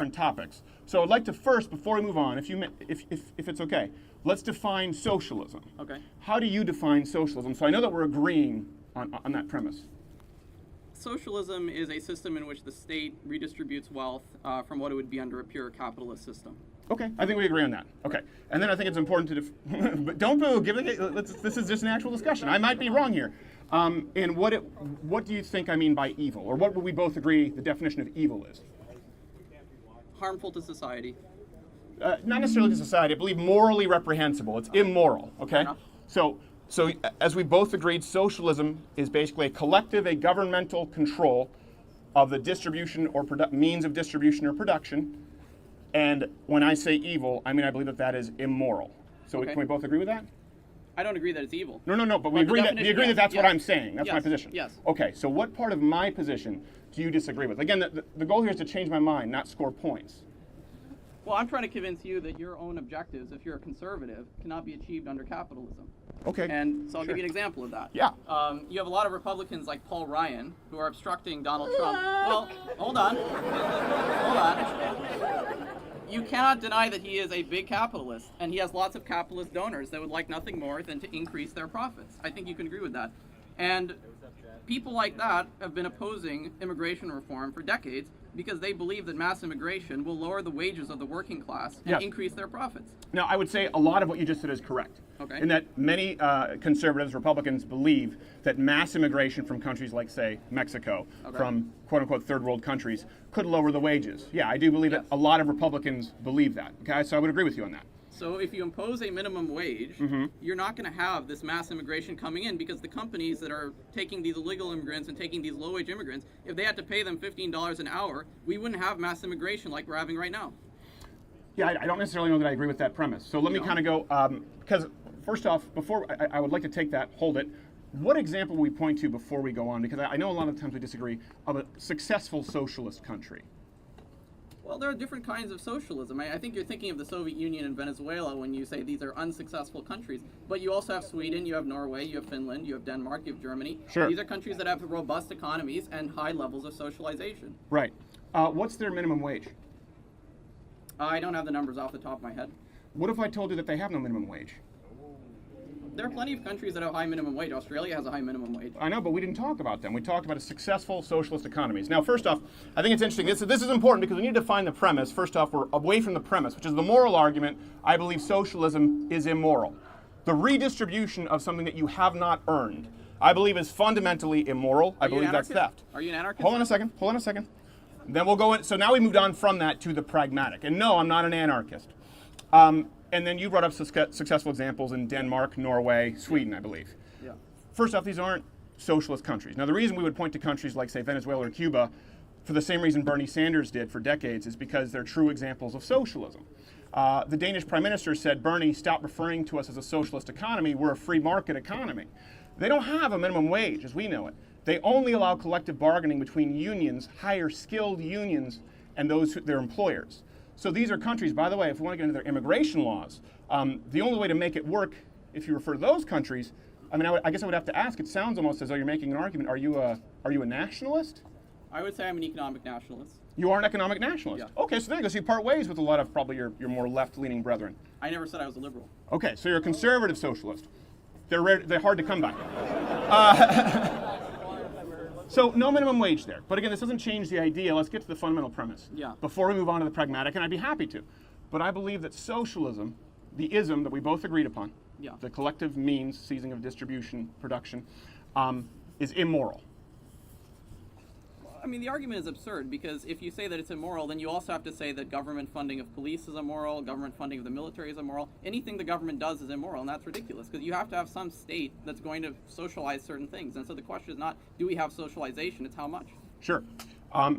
different topics. So I'd like to first, before we move on, if it's okay, let's define socialism. Okay. How do you define socialism? So I know that we're agreeing on that premise. Socialism is a system in which the state redistributes wealth from what it would be under a pure capitalist system. Okay, I think we agree on that. Okay, and then I think it's important to but don't boo. This is just an actual discussion. I might be wrong here. And what do you think I mean by evil, or what would we both agree the definition of evil is? Harmful to society. Not necessarily to society. I believe morally reprehensible. It's immoral. Okay, so as we both agreed, socialism is basically a collective, a governmental control of the distribution or means of distribution or production. And when I say evil, I mean I believe that is immoral. So can we both agree with that? I don't agree that it's evil. No, but we agree that that's what I'm saying. That's my position. Yes. Okay, so what part of my position do you disagree with? Again, the goal here is to change my mind, not score points. Well, I'm trying to convince you that your own objectives, if you're a conservative, cannot be achieved under capitalism. Okay. And so I'll give you an example of that. Yeah. You have a lot of Republicans like Paul Ryan who are obstructing Donald Trump. Well, hold on. You cannot deny that he is a big capitalist, and he has lots of capitalist donors that would like nothing more than to increase their profits. I think you can agree with that. And people like that have been opposing immigration reform for decades because they believe that mass immigration will lower the wages of the working class and increase their profits. Now, I would say a lot of what you just said is correct. Okay. In that many conservatives, Republicans, believe that mass immigration from countries like, say, Mexico, from quote-unquote third world countries, could lower the wages. Yeah, I do believe that a lot of Republicans believe that. Okay, so I would agree with you on that. So if you impose a minimum wage, you're not going to have this mass immigration coming in because the companies that are taking these illegal immigrants and taking these low-wage immigrants, if they had to pay them $15 an hour, we wouldn't have mass immigration like we're having right now. Yeah, I don't necessarily know that I agree with that premise. So let me kind of go, because first off, before I would like to take that, hold it. What example will we point to before we go on? Because I know a lot of times we disagree, of a successful socialist country. Well, there are different kinds of socialism. I think you're thinking of the Soviet Union and Venezuela when you say these are unsuccessful countries. But you also have Sweden, you have Norway, you have Finland, you have Denmark, you have Germany. Sure. These are countries that have robust economies and high levels of socialization. Right. What's their minimum wage? I don't have the numbers off the top of my head. What if I told you that they have no minimum wage? There are plenty of countries that have high minimum wage. Australia has a high minimum wage. I know, but we didn't talk about them. We talked about a successful socialist economies. Now, first off, I think it's interesting. This is important because we need to define the premise. First off, we're away from the premise, which is the moral argument. I believe socialism is immoral. The redistribution of something that you have not earned, I believe, is fundamentally immoral. I believe that's theft. Are you an anarchist? Hold on a second. Then we'll go in. So now we moved on from that to the pragmatic. And no, I'm not an anarchist. And then you brought up successful examples in Denmark, Norway, Sweden, I believe. Yeah. First off, these aren't socialist countries. Now, the reason we would point to countries like, say, Venezuela or Cuba, for the same reason Bernie Sanders did for decades, is because they're true examples of socialism. The Danish Prime Minister said, Bernie, stop referring to us as a socialist economy. We're a free market economy. They don't have a minimum wage as we know it. They only allow collective bargaining between unions, higher skilled unions, and their employers. So these are countries, by the way, if we want to get into their immigration laws, the only way to make it work, if you refer to those countries, I mean, I guess I would have to ask, it sounds almost as though you're making an argument. Are you a nationalist? I would say I'm an economic nationalist. You are an economic nationalist? Yeah. Okay, so there you go. So you part ways with a lot of probably your more left-leaning brethren. I never said I was a liberal. Okay, so you're a conservative socialist. They're hard to come by. So no minimum wage there. But again, this doesn't change the idea. Let's get to the fundamental premise before we move on to the pragmatic, and I'd be happy to. But I believe that socialism, the ism that we both agreed upon, the collective means, seizing of distribution, production, is immoral. I mean, the argument is absurd because if you say that it's immoral, then you also have to say that government funding of police is immoral, government funding of the military is immoral. Anything the government does is immoral, and that's ridiculous because you have to have some state that's going to socialize certain things. And so the question is not, do we have socialization? It's how much. Sure. I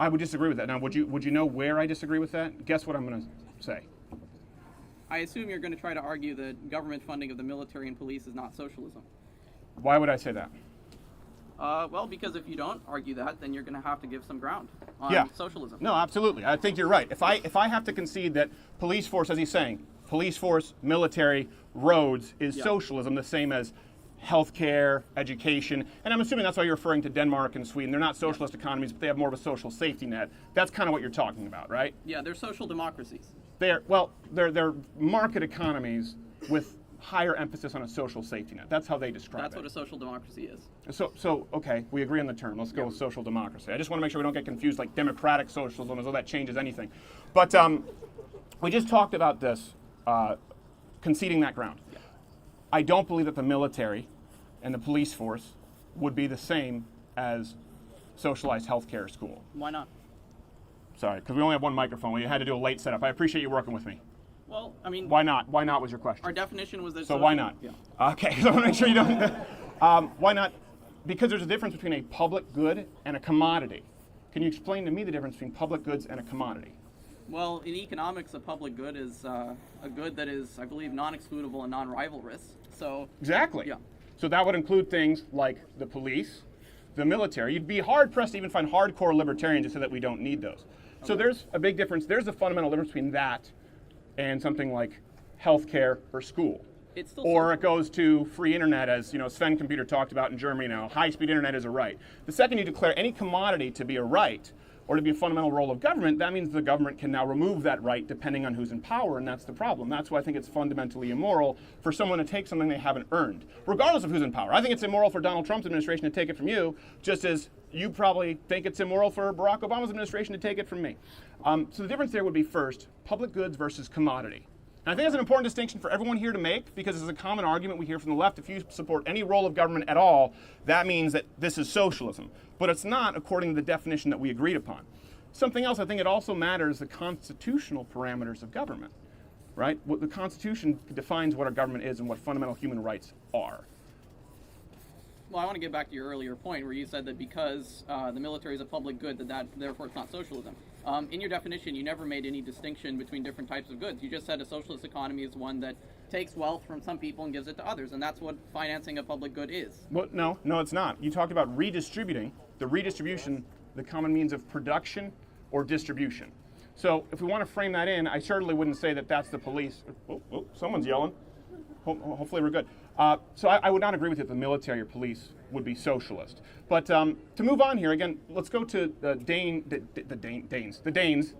would disagree with that. Now, would you know where I disagree with that? Guess what I'm going to say. I assume you're going to try to argue that government funding of the military and police is not socialism. Why would I say that? Well, because if you don't argue that, then you're going to have to give some ground on socialism. No, absolutely. I think you're right. If I have to concede that police force, as he's saying, police force, military, roads is socialism, the same as healthcare, education, and I'm assuming that's why you're referring to Denmark and Sweden. They're not socialist economies, but they have more of a social safety net. That's kind of what you're talking about, right? Yeah, they're social democracies. They're market economies with higher emphasis on a social safety net. That's how they describe That's it. what a social democracy is. So okay, we agree on the term. Let's go with social democracy. I just want to make sure we don't get confused like democratic socialism as though that changes anything. But we just talked about this, conceding that ground. Yeah. I don't believe that the military and the police force would be the same as socialized healthcare school. Why not? Sorry, because we only have one microphone. We had to do a late setup. I appreciate you working with me. Well, I mean, Why not? Why not was your question? our definition was that. So why not? Yeah. Okay, so I want to make sure you don't. Why not? Because there's a difference between a public good and a commodity. Can you explain to me the difference between public goods and a commodity? Well, in economics, a public good is a good that is, I believe, non-excludable and non-rivalrous. So. Exactly. Yeah. So that would include things like the police, the military. You'd be hard-pressed to even find hardcore libertarians to say that we don't need those. So there's a big difference. There's a fundamental difference between that and something like healthcare or school. It's still Or it goes to free internet, as Sven Computer talked about in Germany now. High-speed internet is a right. The second you declare any commodity to be a right or to be a fundamental role of government, that means the government can now remove that right depending on who's in power, and that's the problem. That's why I think it's fundamentally immoral for someone to take something they haven't earned, regardless of who's in power. I think it's immoral for Donald Trump's administration to take it from you, just as you probably think it's immoral for Barack Obama's administration to take it from me. So the difference there would be, first, public goods versus commodity. And I think that's an important distinction for everyone here to make, because it's a common argument we hear from the left. If you support any role of government at all, that means that this is socialism. But it's not, according to the definition that we agreed upon. Something else, I think it also matters the constitutional parameters of government, right? What the Constitution defines what our government is and what fundamental human rights are. Well, I want to get back to your earlier point where you said that because the military is a public good, that therefore it's not socialism. In your definition, you never made any distinction between different types of goods. You just said a socialist economy is one that takes wealth from some people and gives it to others, and that's what financing a public good is. Well, no, it's not. You talked about redistributing. The redistribution, the common means of production or distribution. So if we want to frame that in, I certainly wouldn't say that that's the police. Oh, someone's yelling. Hopefully we're good. So I would not agree with you that the military or police would be socialist. But to move on here, again, let's go to the Danes,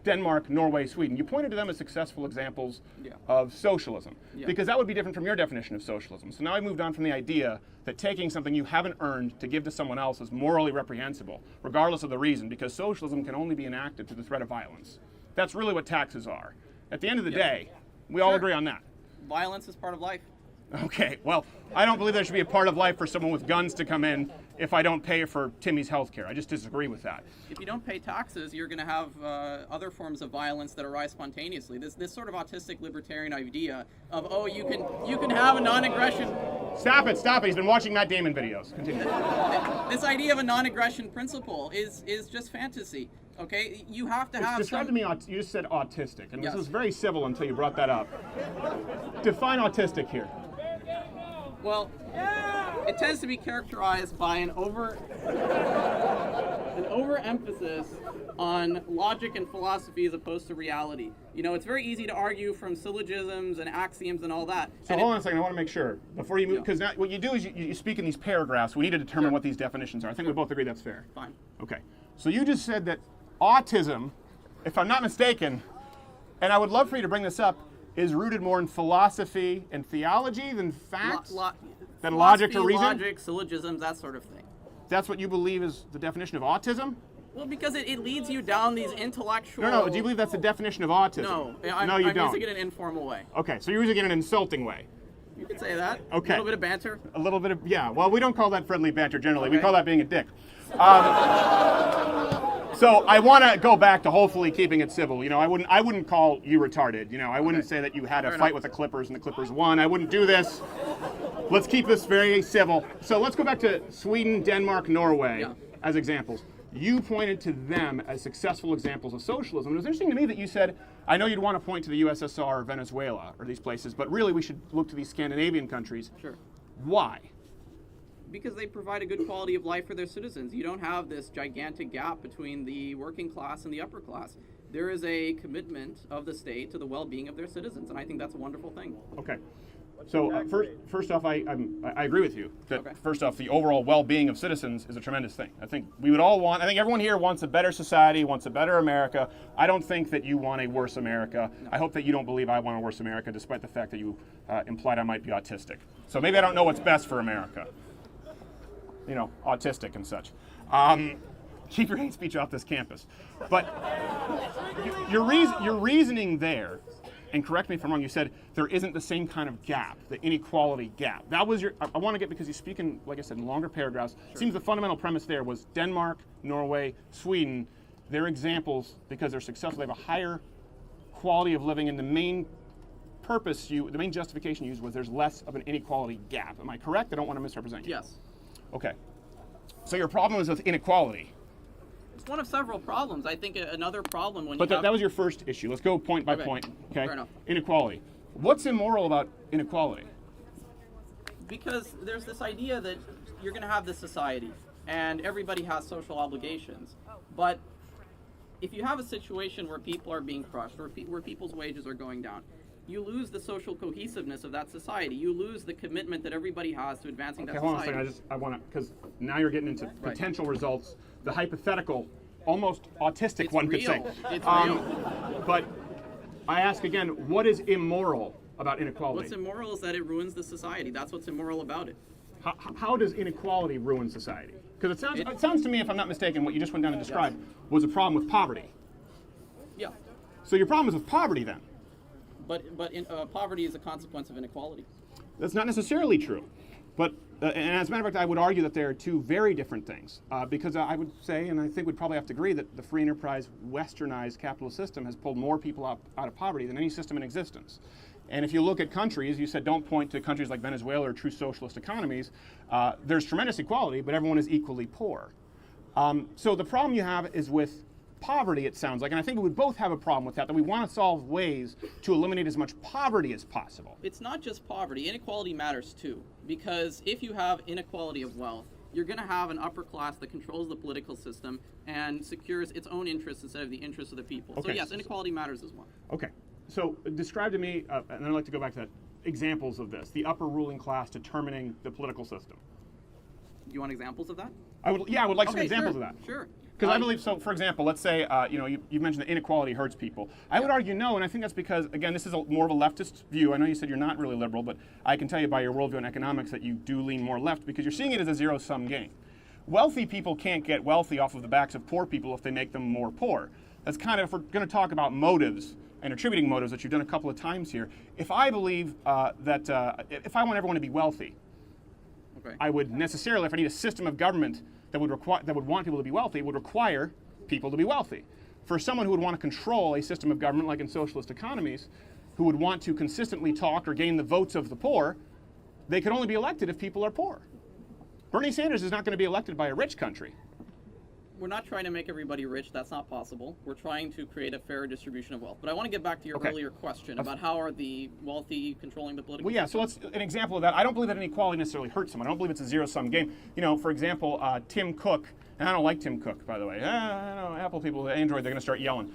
Denmark, Norway, Sweden. You pointed to them as successful examples of socialism, because that would be different from your definition of socialism. So now I moved on from the idea that taking something you haven't earned to give to someone else is morally reprehensible, regardless of the reason, because socialism can only be enacted through the threat of violence. That's really what taxes are. At the end of the day, we all agree on that. Violence is part of life. Okay, well, I don't believe there should be a part of life for someone with guns to come in if I don't pay for Timmy's health care. I just disagree with that. If you don't pay taxes, you're going to have other forms of violence that arise spontaneously. This sort of autistic libertarian idea of, oh, you can have a non-aggression. Stop it. He's been watching Matt Damon videos. Continue. This idea of a non-aggression principle is just fantasy. Okay, you have to have. Describe to me. You just said autistic, and Yes. this was very civil until you brought that up. Define autistic here. Well, it tends to be characterized by an overemphasis on logic and philosophy as opposed to reality. It's very easy to argue from syllogisms and axioms and all that. So hold on a second. I want to make sure before you move, because now what you do is you speak in these paragraphs. We need to determine what these definitions are. I think we both agree that's fair. Fine. Okay. So you just said that autism, if I'm not mistaken, and I would love for you to bring this up, is rooted more in philosophy and theology than facts, than logic or reason? Logic, syllogisms, that sort of thing. That's what you believe is the definition of autism? Well, because it leads you down these intellectual... No, do you believe that's the definition of autism? No, you I'm don't. using it in an informal way. Okay, so you're using it in an insulting way. You could say that. Okay. A little bit of banter. A little bit of, yeah. Well, we don't call that friendly banter generally. Okay. We call that being a dick. So I want to go back to hopefully keeping it civil. I wouldn't call you retarded. I wouldn't say that you had a fight with the Clippers and the Clippers won. I wouldn't do this. Let's keep this very civil. So let's go back to Sweden, Denmark, Norway as examples. You pointed to them as successful examples of socialism. It was interesting to me that you said, I know you'd want to point to the USSR or Venezuela or these places, but really we should look to these Scandinavian countries. Sure. Why? Because they provide a good quality of life for their citizens. You don't have this gigantic gap between the working class and the upper class. There is a commitment of the state to the well-being of their citizens, and I think that's a wonderful thing. Okay. So first off, I agree with you that Okay. first off, the overall well-being of citizens is a tremendous thing. I think we would all want. I think everyone here wants a better society, wants a better America. I don't think that you want a worse America. No. I hope that you don't believe I want a worse America, despite the fact that you implied I might be autistic. So maybe I don't know what's best for America. You know, autistic and such. Keep your hate speech off this campus. But your reasoning there. And correct me if I'm wrong, you said there isn't the same kind of gap, the inequality gap. That was your, I want to get, because you speak in, like I said, in longer paragraphs. It seems the fundamental premise there was Denmark, Norway, Sweden, they're examples because they're successful. They have a higher quality of living, and the main the main justification used was there's less of an inequality gap. Am I correct? I don't want to misrepresent you. Yes. Okay. So your problem is with inequality. It's one of several problems. I think another problem when But you have... that was your first issue. Let's go point by Okay. point. Okay. Fair enough. Inequality. What's immoral about inequality? Because there's this idea that you're going to have this society and everybody has social obligations. But if you have a situation where people are being crushed, where people's wages are going down, you lose the social cohesiveness of that society. You lose the commitment that everybody has to advancing that Okay, hold on a society. second. I want to, because now you're getting into potential results, the hypothetical, almost autistic It's one real. could say. It's real. But I ask again, what is immoral about inequality? What's immoral is that it ruins the society. That's what's immoral about it. How does inequality ruin society? Because it sounds to me, if I'm not mistaken, what you just went down and described was a problem with poverty. Yeah. So your problem is with poverty then? But poverty is a consequence of inequality. That's not necessarily true. But, and as a matter of fact, I would argue that there are two very different things. Because I would say, and I think we'd probably have to agree, that the free enterprise, westernized capitalist system has pulled more people out of poverty than any system in existence. And if you look at countries, you said don't point to countries like Venezuela or true socialist economies, there's tremendous equality, but everyone is equally poor. So the problem you have is with poverty, it sounds like, and I think we would both have a problem with that we want to solve ways to eliminate as much poverty as possible. It's not just poverty. Inequality matters too, because if you have inequality of wealth, you're going to have an upper class that controls the political system and secures its own interests instead of the interests of the people. Okay. So yes, inequality matters as well. Okay, so describe to me, and then I'd like to go back to that, examples of this, the upper ruling class determining the political system. Do you want examples of that? I would like some Okay, examples sure, of that. Sure. Because I believe, so for example, let's say, you mentioned that inequality hurts people. I would argue no, and I think that's because, again, this is more of a leftist view. I know you said you're not really liberal, but I can tell you by your worldview on economics that you do lean more left because you're seeing it as a zero-sum game. Wealthy people can't get wealthy off of the backs of poor people if they make them more poor. That's kind of, if we're going to talk about motives and attributing motives that you've done a couple of times here, if I believe if I want everyone to be wealthy, Okay. I would necessarily, if I need a system of government that would want people to be wealthy, would require people to be wealthy. For someone who would want to control a system of government like in socialist economies, who would want to consistently talk or gain the votes of the poor, they could only be elected if people are poor. Bernie Sanders is not going to be elected by a rich country. We're not trying to make everybody rich. That's not possible. We're trying to create a fair distribution of wealth. But I want to get back to your Okay. earlier question about how are the wealthy controlling the political Well, yeah, so system. let's, an example of that, I don't believe that inequality necessarily hurts someone. I don't believe it's a zero-sum game. You know, for example, Tim Cook, and I don't like Tim Cook, by the way. I know Apple people, Android, they're going to start yelling.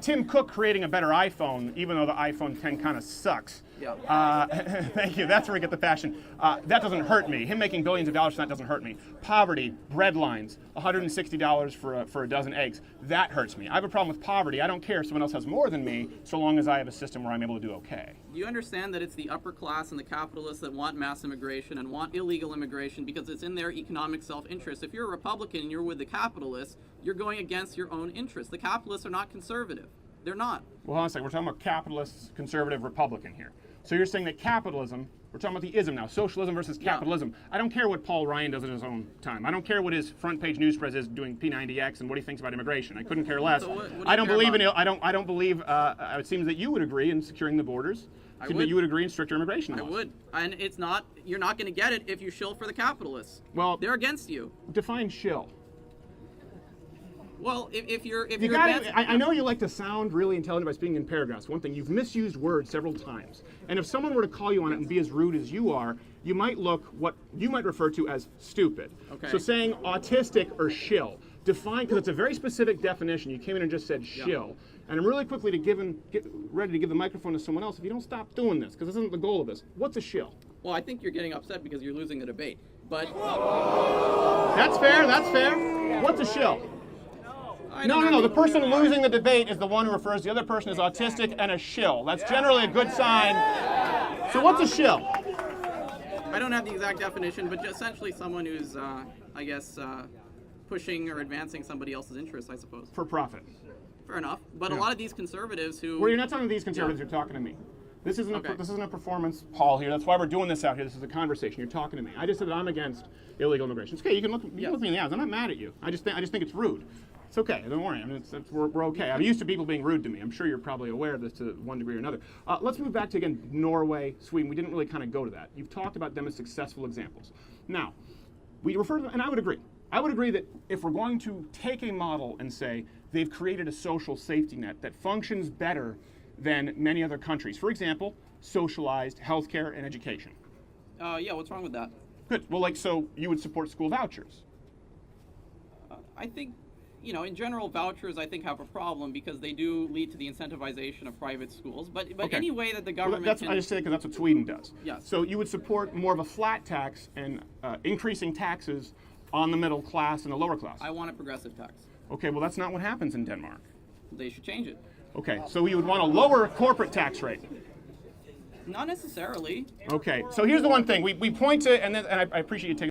Tim Cook creating a better iPhone, even though the iPhone 10 kind of sucks. Yeah. Thank you. That's where we get the passion. That doesn't hurt me. Him making billions of dollars from that doesn't hurt me. Poverty, bread lines, $160 for a dozen eggs. That hurts me. I have a problem with poverty. I don't care if someone else has more than me, so long as I have a system where I'm able to do okay. Do you understand that it's the upper class and the capitalists that want mass immigration and want illegal immigration because it's in their economic self-interest? If you're a Republican and you're with the capitalists, you're going against your own interests. The capitalists are not conservative. They're not. Well, hold on a second. We're talking about capitalist, conservative, Republican here. So you're saying that capitalism, we're talking about the ism now, socialism versus capitalism. I don't care what Paul Ryan does in his own time. I don't care what his front page news press is doing P90X and what he thinks about immigration. I couldn't care less. So what do you I don't care believe about? I don't believe. It seems that you would agree in securing the borders. I It seems would. that you would agree in stricter immigration I laws. would. And it's not, you're not going to get it if you shill for the capitalists. Well, They're against you. define shill. Well, if you're You against, gotta, I know you like to sound really intelligent by speaking in paragraphs. One thing, you've misused words several times. And if someone were to call you on it and be as rude as you are, you might look what you might refer to as stupid. Okay. So saying autistic or shill. define, because it's a very specific definition. You came in and just said shill. And I'm really quickly get ready to give the microphone to someone else if you don't stop doing this, because this isn't the goal of this. What's a shill? Well, I think you're getting upset because you're losing the debate. But That's fair, that's fair. What's a shill? No. The person losing the debate is the one who refers to the other person as autistic and a shill. That's generally a good sign. So what's a shill? I don't have the exact definition, but essentially someone who's, I guess, pushing or advancing somebody else's interests, I suppose. For profit. Fair enough. But a lot of these conservatives who... Well, you're not talking to these conservatives, you're talking to me. This isn't a performance hall here. That's why we're doing this out here. This is a conversation. You're talking to me. I just said that I'm against illegal immigration. It's okay. You can look me in the eyes. I'm not mad at you. I just think it's rude. It's okay. Don't worry. I mean, we're okay. I'm used to people being rude to me. I'm sure you're probably aware of this to one degree or another. Let's move back to, again, Norway, Sweden. We didn't really kind of go to that. You've talked about them as successful examples. Now, we refer to them, and I would agree. I would agree that if we're going to take a model and say they've created a social safety net that functions better than many other countries, for example, socialized healthcare and education. Yeah, what's wrong with that? Good. Well, so you would support school vouchers? I think, in general, vouchers, I think, have a problem because they do lead to the incentivization of private schools. But okay. Any way that the government I just say because that's what Sweden does. Yes. So you would support more of a flat tax and increasing taxes on the middle class and the lower class? I want a progressive tax. Okay, well, that's not what happens in Denmark. They should change it. Okay, so you would want a lower corporate tax rate? Not necessarily. Okay, so here's the one thing. We point to, and I appreciate you taking